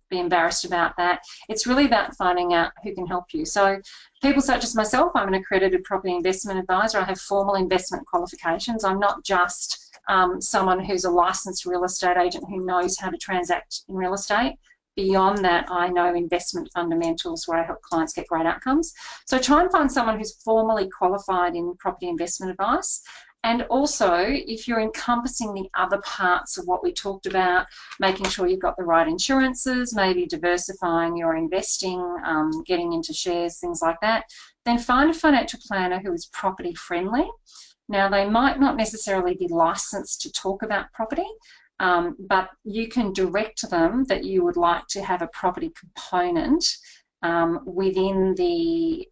be embarrassed about that. It's really about finding out who can help you. So people such as myself, I'm an accredited property investment advisor. I have formal investment qualifications. I'm not just someone who's a licensed real estate agent who knows how to transact in real estate. Beyond that, I know investment fundamentals where I help clients get great outcomes. So try and find someone who's formally qualified in property investment advice. And also, if you're encompassing the other parts of what we talked about, making sure you've got the right insurances, maybe diversifying your investing, getting into shares, things like that, then find a financial planner who is property friendly. Now, they might not necessarily be licensed to talk about property, but you can direct them that you would like to have a property component within the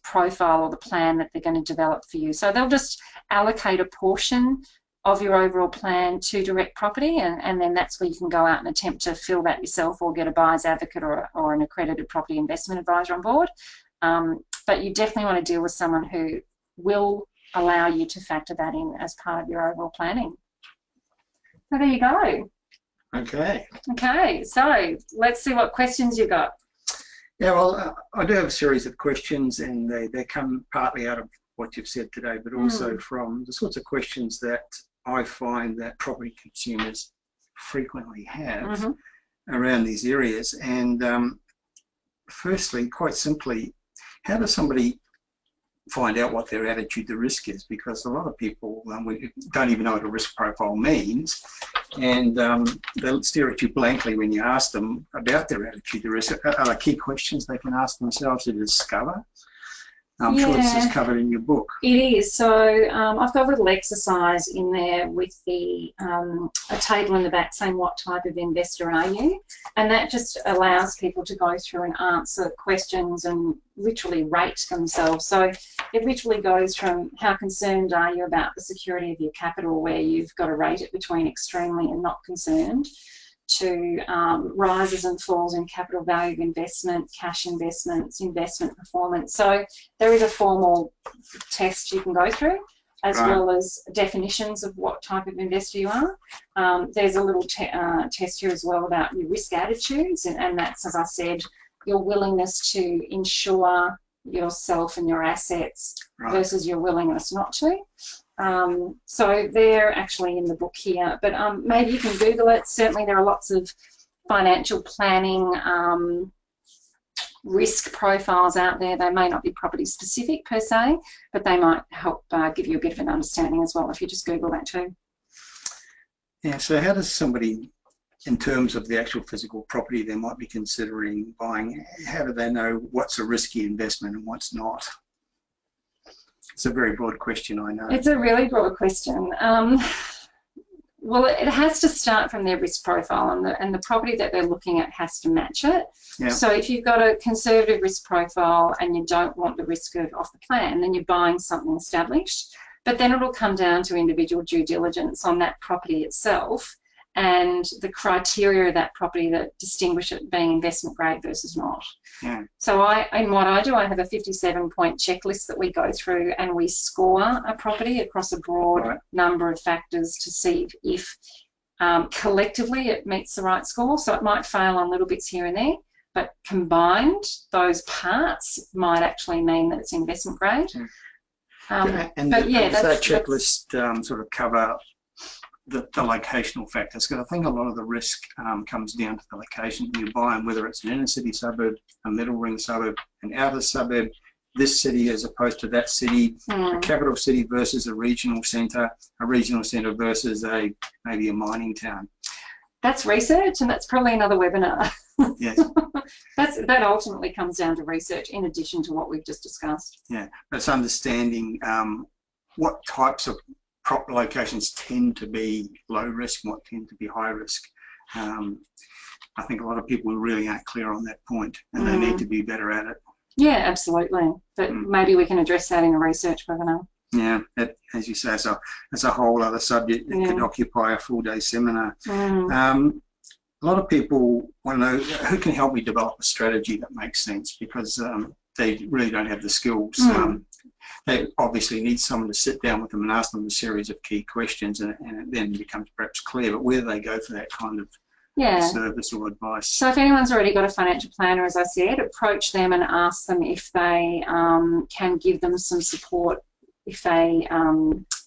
profile or the plan that they're going to develop for you. So they'll just allocate a portion of your overall plan to direct property, and then that's where you can go out and attempt to fill that yourself or get a buyer's advocate or an accredited property investment advisor on board. But you definitely want to deal with someone who will allow you to factor that in as part of your overall planning. So there you go. Okay. Okay, so let's see what questions you got. Yeah, well, I do have a series of questions, and they come partly out of what you've said today, but also from the sorts of questions that I find that property consumers frequently have around these areas. And firstly, quite simply, how does somebody find out what their attitude to risk is? Because a lot of people don't even know what a risk profile means, and they'll stare at you blankly when you ask them about their attitude to risk. Are there key questions they can ask themselves to discover? I'm sure this is covered in your book. It is. So I've got a little exercise in there with a table in the back saying what type of investor are you, and that just allows people to go through and answer questions and literally rate themselves. So it literally goes from how concerned are you about the security of your capital, where you've got to rate it between extremely and not concerned, to rises and falls in capital value of investment, cash investments, investment performance. So there is a formal test you can go through, as well as definitions of what type of investor you are. There's a little test here as well about your risk attitudes, and that's, as I said, your willingness to insure yourself and your assets versus your willingness not to. So they're actually in the book here, but maybe you can Google it. Certainly there are lots of financial planning risk profiles out there. They may not be property specific per se, but they might help give you a bit of an understanding as well if you just Google that too. Yeah, so how does somebody, in terms of the actual physical property they might be considering buying, how do they know what's a risky investment and what's not? It's a very broad question, I know. It's a really broad question. Well, it has to start from their risk profile, and the property that they're looking at has to match it. Yeah. So if you've got a conservative risk profile and you don't want the risk off the plan, then you're buying something established. But then it'll come down to individual due diligence on that property itself and the criteria of that property that distinguish it being investment grade versus not. Yeah. So in what I do, I have a 57-point checklist that we go through, and we score a property across a broad number of factors to see if collectively it meets the right score. So it might fail on little bits here and there, but combined, those parts might actually mean that it's investment grade. And does that checklist sort of cover the locational factors? Because I think a lot of the risk comes down to the location you're buying, whether it's an inner city suburb, a middle ring suburb, an outer suburb, this city as opposed to that city, a capital city versus a regional centre versus maybe a mining town. That's research, and that's probably another webinar. Yes. That ultimately comes down to research in addition to what we've just discussed. Yeah, it's understanding what types of locations tend to be low risk and what tend to be high risk. I think a lot of people really aren't clear on that point, and they need to be better at it. Yeah, absolutely. But maybe we can address that in a research webinar. Yeah, as you say, it's a whole other subject that could occupy a full-day seminar. A lot of people want to know, who can help me develop a strategy that makes sense, because they really don't have the skills. They obviously need someone to sit down with them and ask them a series of key questions, and it then becomes perhaps clear, but where do they go for that kind of service or advice? So if anyone's already got a financial planner, as I said, approach them and ask them if they can give them some support, if they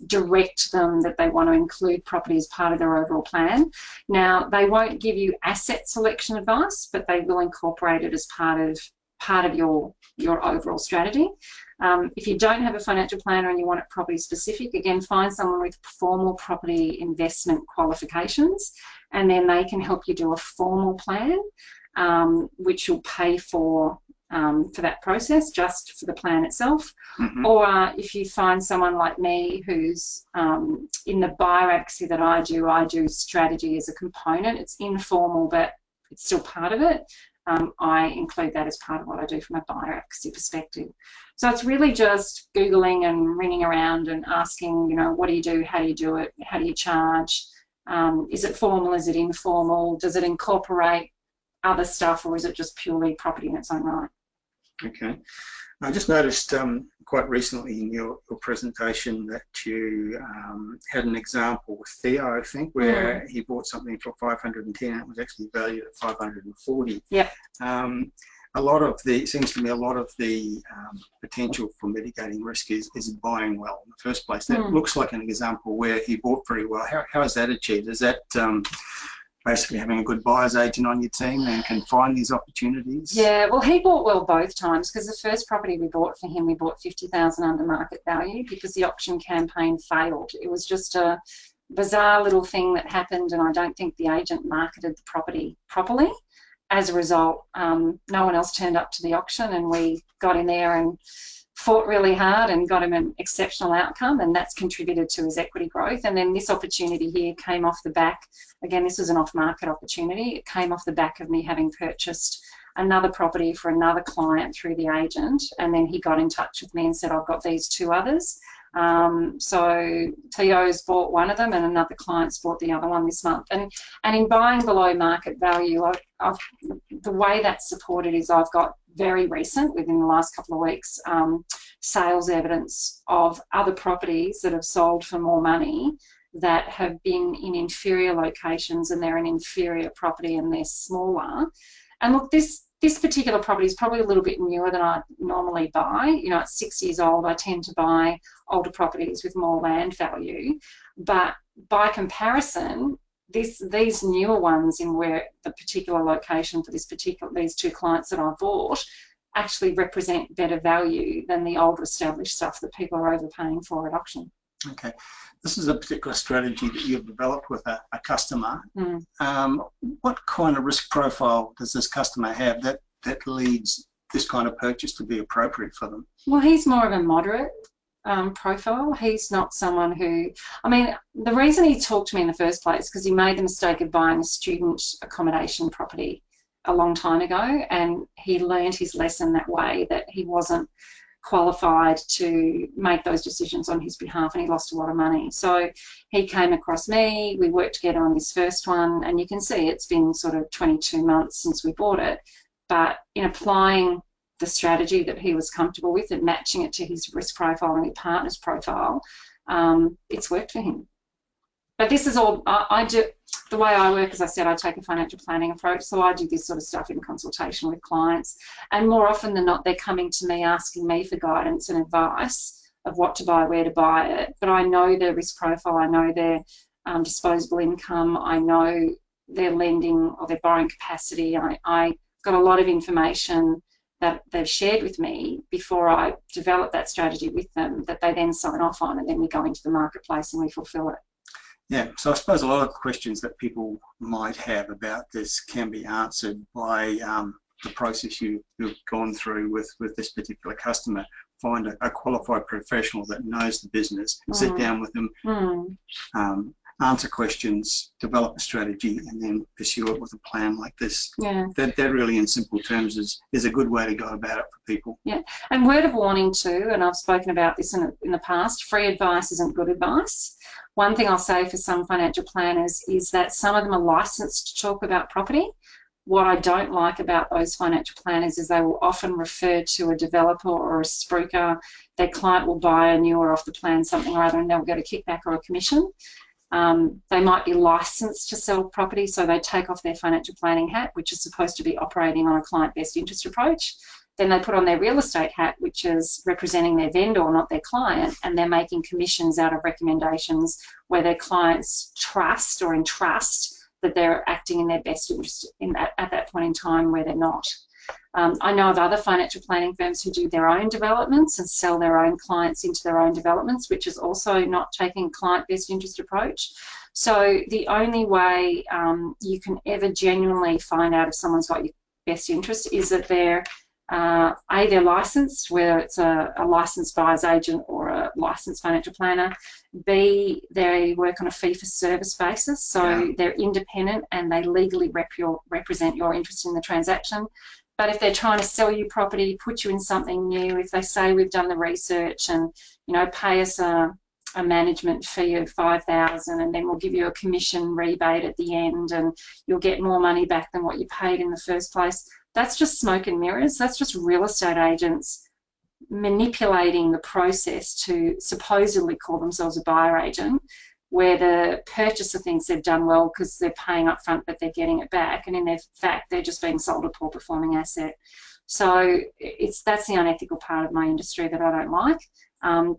direct them that they want to include property as part of their overall plan. Now, they won't give you asset selection advice, but they will incorporate it as part of your overall strategy. If you don't have a financial planner and you want it property specific, again, find someone with formal property investment qualifications, and then they can help you do a formal plan, which will pay for that process, just for the plan itself. Or if you find someone like me who's in the buyer advocacy that I do strategy as a component. It's informal, but it's still part of it. I include that as part of what I do from a buyer advocacy perspective. So it's really just Googling and ringing around and asking, what do you do? How do you do it? How do you charge? Is it formal? Is it informal? Does it incorporate other stuff, or is it just purely property in its own right? Okay. I just noticed quite recently in your presentation that you had an example with Theo, I think, where he bought something for 510 and it was actually valued at 540. Yeah. It seems to me a lot of the potential for mitigating risk is buying well in the first place. That looks like an example where he bought very well. How is that achieved? Is that basically having a good buyer's agent on your team and can find these opportunities? Yeah, well, he bought well both times, because the first property we bought for him, we bought 50,000 under market value because the auction campaign failed. It was just a bizarre little thing that happened, and I don't think the agent marketed the property properly. As a result, no one else turned up to the auction, and we got in there and fought really hard and got him an exceptional outcome, and that's contributed to his equity growth. And then this opportunity here came off the back, again, this was an off-market opportunity. It came off the back of me having purchased another property for another client through the agent, and then he got in touch with me and said, I've got these two others. So Theo's bought one of them and another client's bought the other one this month. And in buying below market value, the way that's supported is I've got very recent, within the last couple of weeks, sales evidence of other properties that have sold for more money that have been in inferior locations, and they're an inferior property and they're smaller. And look, this particular property is probably a little bit newer than I normally buy. You know, it's 6 years old. I tend to buy older properties with more land value. But by comparison, these newer ones in where the particular location for these two clients that I bought actually represent better value than the older established stuff that people are overpaying for at auction. Okay. This is a particular strategy that you've developed with a customer. What kind of risk profile does this customer have that leads this kind of purchase to be appropriate for them? Well, he's more of a moderate profile. He's not someone who, I mean, the reason he talked to me in the first place because he made the mistake of buying a student accommodation property a long time ago, and he learned his lesson that way, that he wasn't qualified to make those decisions on his behalf, and he lost a lot of money. So he came across me, we worked together on this first one, and you can see it's been sort of 22 months since we bought it, but in applying the strategy that he was comfortable with and matching it to his risk profile and his partner's profile, it's worked for him. But this is all, I do, the way I work, as I said, I take a financial planning approach, so I do this sort of stuff in consultation with clients, and more often than not they're coming to me asking me for guidance and advice of what to buy, where to buy it, but I know their risk profile, I know their disposable income, I know their lending or their borrowing capacity. I got a lot of information that they've shared with me before I develop that strategy with them that they then sign off on, and then we go into the marketplace and we fulfill it. Yeah, so I suppose a lot of the questions that people might have about this can be answered by the process you've gone through with this particular customer. Find a qualified professional that knows the business, sit down with them, answer questions, develop a strategy, and then pursue it with a plan like this. Yeah. That really, in simple terms, is a good way to go about it for people. Yeah, and word of warning too, and I've spoken about this in the past, free advice isn't good advice. One thing I'll say for some financial planners is that some of them are licensed to talk about property. What I don't like about those financial planners is they will often refer to a developer or a spruiker. Their client will buy a new or off the plan something or other, and they'll get a kickback or a commission. They might be licensed to sell property, so they take off their financial planning hat, which is supposed to be operating on a client best interest approach. Then they put on their real estate hat, which is representing their vendor, not their client, and they're making commissions out of recommendations where their clients trust or entrust that they're acting in their best interest at that point in time where they're not. I know of other financial planning firms who do their own developments and sell their own clients into their own developments, which is also not taking client best interest approach. So the only way you can ever genuinely find out if someone's got your best interest is that they're they're licensed, whether it's a licensed buyer's agent or a licensed financial planner. B, they work on a fee-for-service basis, so they're independent and they legally represent your interest in the transaction. But if they're trying to sell you property, put you in something new, if they say we've done the research and, you know, pay us a management fee of $5,000 and then we'll give you a commission rebate at the end and you'll get more money back than what you paid in the first place, that's just smoke and mirrors. That's just real estate agents manipulating the process to supposedly call themselves a buyer agent, where the purchaser thinks they've done well because they're paying up front but they're getting it back, and in their fact they're just being sold a poor performing asset. So that's the unethical part of my industry that I don't like.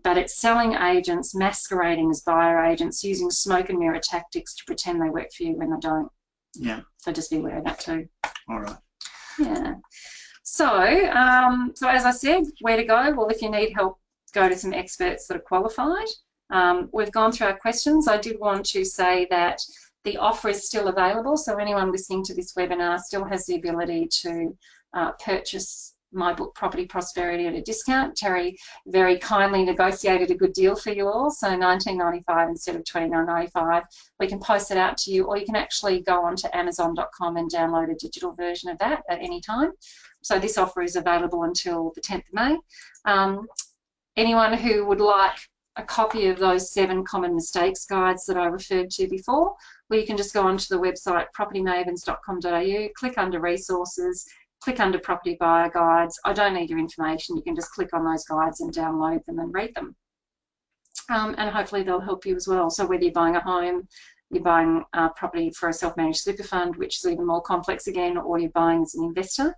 But it's selling agents masquerading as buyer agents, using smoke and mirror tactics to pretend they work for you when they don't. Yeah. So just be aware of that too. All right. Yeah. So, so as I said, where to go? Well, if you need help, go to some experts that are qualified. We've gone through our questions. I did want to say that the offer is still available, so anyone listening to this webinar still has the ability to purchase my book Property Prosperity at a discount. Terry very kindly negotiated a good deal for you all, so $19.95 instead of $29.95. We can post it out to you, or you can actually go onto Amazon.com and download a digital version of that at any time. So this offer is available until the 10th of May. Anyone who would like a copy of those 7 common mistakes guides that I referred to before, well, you can just go onto the website propertymavens.com.au, click under resources, click under property buyer guides. I don't need your information. You can just click on those guides and download them and read them. And hopefully they'll help you as well. So whether you're buying a home, you're buying property for a self-managed super fund, which is even more complex again, or you're buying as an investor,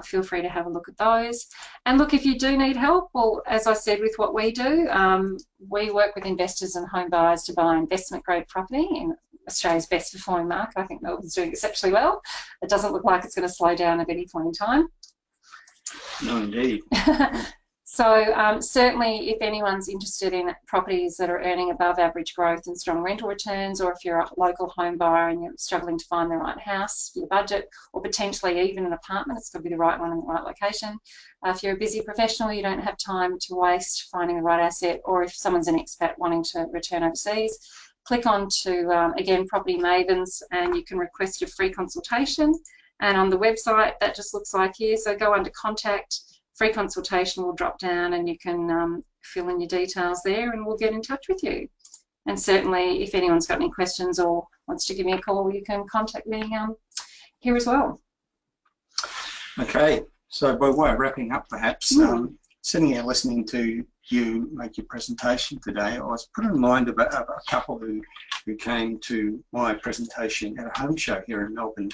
feel free to have a look at those. And look, if you do need help, well, as I said, with what we do, we work with investors and home buyers to buy investment-grade property in Australia's best performing market. I think Melbourne's doing exceptionally well. It doesn't look like it's going to slow down at any point in time. No, indeed. So certainly if anyone's interested in properties that are earning above average growth and strong rental returns, or if you're a local home buyer and you're struggling to find the right house for your budget, or potentially even an apartment, it's got to be the right one in the right location. If you're a busy professional, you don't have time to waste finding the right asset, or if someone's an expat wanting to return overseas, click on to, again, Property Mavens, and you can request a free consultation. And on the website, that just looks like here. So go under contact, free consultation will drop down, and you can fill in your details there, and we'll get in touch with you. And certainly, if anyone's got any questions or wants to give me a call, you can contact me here as well. Okay, so by way of wrapping up, perhaps, sitting here listening to you make your presentation today, I was put in mind about a couple who came to my presentation at a home show here in Melbourne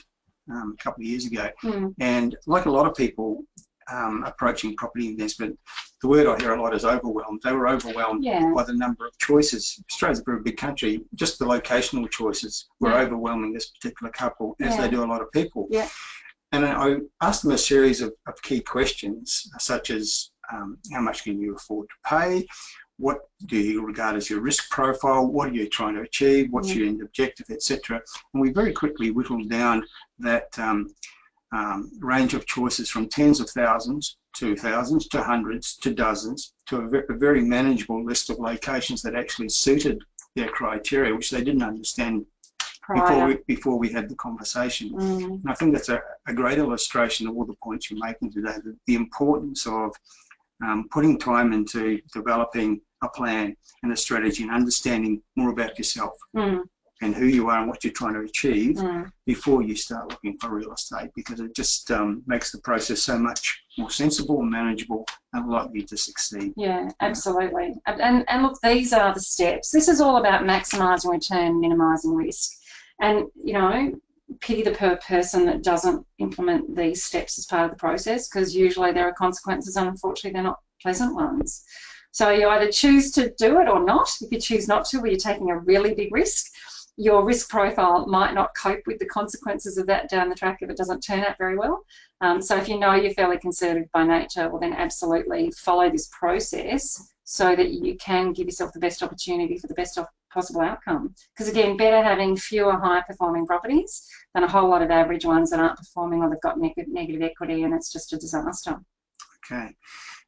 a couple of years ago. And like a lot of people approaching property investment, the word I hear a lot is overwhelmed. They were overwhelmed by the number of choices. Australia's a very big country. Just the locational choices were overwhelming this particular couple, as they do a lot of people. And I asked them a series of key questions, such as how much can you afford to pay? What do you regard as your risk profile? What are you trying to achieve? What's your end objective, etc. And we very quickly whittled down that range of choices from tens of thousands to hundreds to dozens to a very manageable list of locations that actually suited their criteria, which they didn't understand before we had the conversation. And I think that's a great illustration of all the points you're making today, the importance of putting time into developing a plan and a strategy and understanding more about yourself and who you are and what you're trying to achieve before you start looking for real estate, because it just makes the process so much more sensible and manageable and likely to succeed. Yeah, absolutely. And look, these are the steps. This is all about maximising return, minimising risk. And, you know, pity the person that doesn't implement these steps as part of the process, because usually there are consequences, and unfortunately they're not pleasant ones. So you either choose to do it or not. If you choose not to, well, you're taking a really big risk. Your risk profile might not cope with the consequences of that down the track if it doesn't turn out very well. So if you know you're fairly conservative by nature, well then absolutely follow this process so that you can give yourself the best opportunity for the best possible outcome. Because again, better having fewer high performing properties than a whole lot of average ones that aren't performing, or they've got negative equity and it's just a disaster. Okay.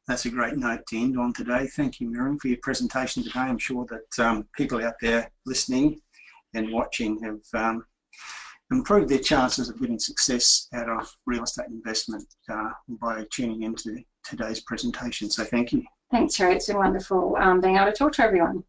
That's a great note to end on today. Thank you, Miriam, for your presentation today. I'm sure that people out there listening and watching have improved their chances of getting success out of real estate investment by tuning into today's presentation. So thank you. Thanks, Terry. It's been wonderful being able to talk to everyone.